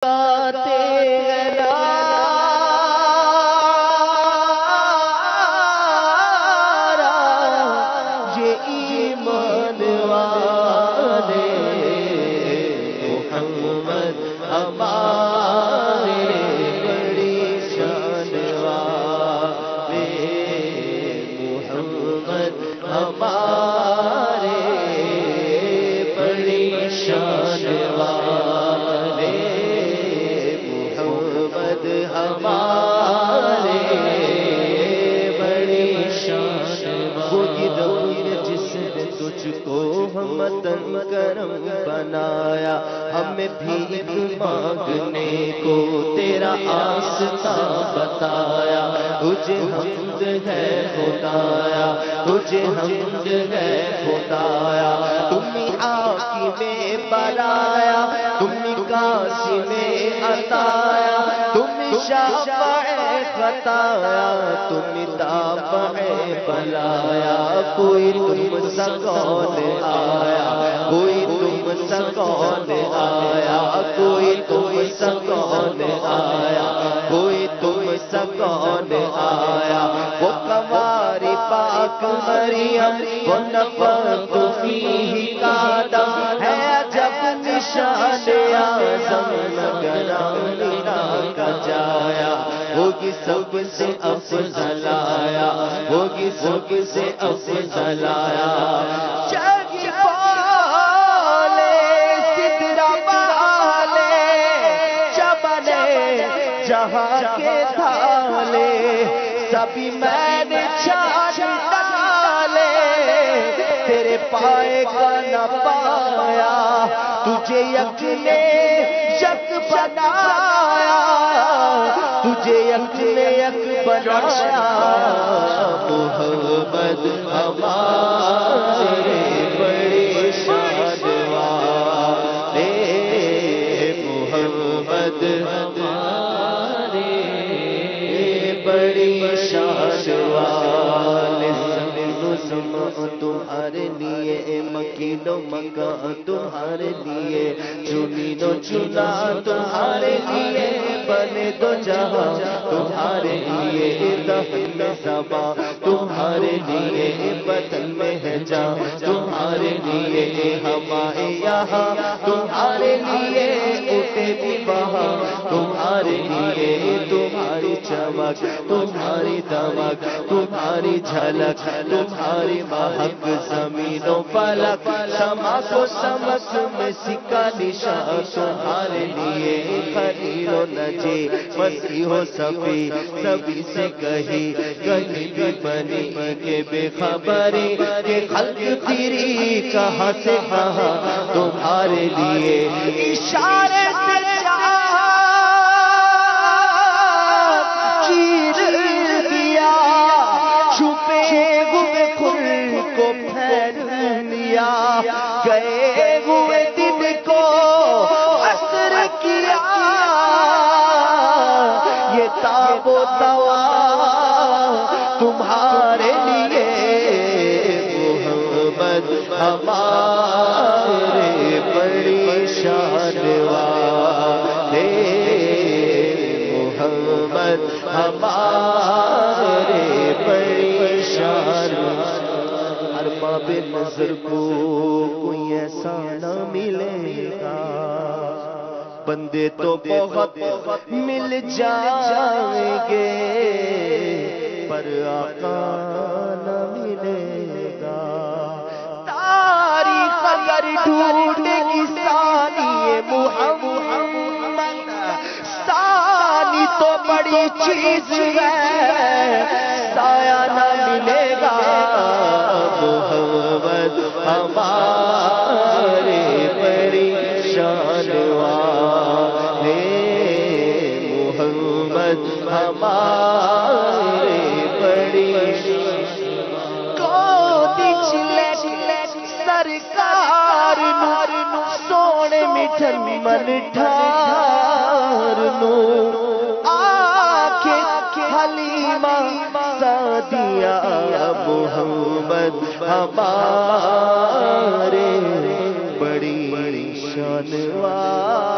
گاتے ہیں نعرہ یہ ایمان والے محمد ہمارے بڑی شان والے محمد ہمارے بڑی شان والے محمد ہمارے بڑی شان والے جس نے تجھ کو ہمدن کرم بنایا ہمیں بھی مانگنے کو تیرا آستہ بتایا تجھے حمد ہے خدایا تجھے حمد ہے خدایا تمہیں آقی میں بلایا تمہیں قاسی میں عطایا تمہیں شافع خطایا تمہیں دافع بلایا کوئی تم سا کون آیا کوئی تم سا کون آیا کوئی تم سا کون آیا کوئی تم سا کون آیا وہ قماری پاک مریم وہ نفخت فیہ کا دم ہے جب نشان اعظم نگرانینا کا جایا ہوگی سب سے افضل آیا ہوگی سب سے افضل آیا چاہیے پالے سدرہ پالے چبلے جہاں کے تھالے سبھی میں نے چھان ڈالے تیرے پائے کا نہ پایا تجھے یک نے یک بنایا تجھے یک نے یک بنایا محمد ہمارے بڑی شان والے محمد ہمارے بڑی شان والے تمہارے لیے مکین و مکان تمہارے لیے چنین و چنا تمہارے لیے بنے دو جہاں تمہارے لیے دہن میں زباں تمہارے لیے بدن میں ہے جاں تمہارے لیے ہمارے یہاں تمہارے لیے اٹھے بھی وہاں تمہارے لیے تمہاری چمک تمہاری دمک تمہاری جھلک تمہاری مہک زمین و فلک سما کو سمس میں سکا نشان تمہارے لیے خلیل و نجی مسیح و صفی سبھی سے کہیں کہیں بھی بنی کہ بے خبری کہ خلق تیری کہاں سے کہاں تمہارے لیے اشارے سے چیر دیا چھپے ہوئے خل کو پھیر لیا گئے ہوئے دن کو عصر کیا یہ تاب و توا تمہارے لیے محمد ہمارے بڑی شان والے محمد ہمارے بڑی شان ارباب نظر کو کوئی ایسا نہ ملے گا بندے تو بہت مل جائیں گے پر آقا نہ ملے گا تاریخ اگر ڈھونڈے گی ثانی محمد ثانی تو بڑی چیز ہے سایہ نہ ملے گا محمد ہمارے بڑی شان والے محمد ہمارے بڑی کوتی چلے سرکار نو سونے مٹھن من ٹھار نو آنکھیں حلیمہ سعدیہ محمد ہمارے بڑی شان والے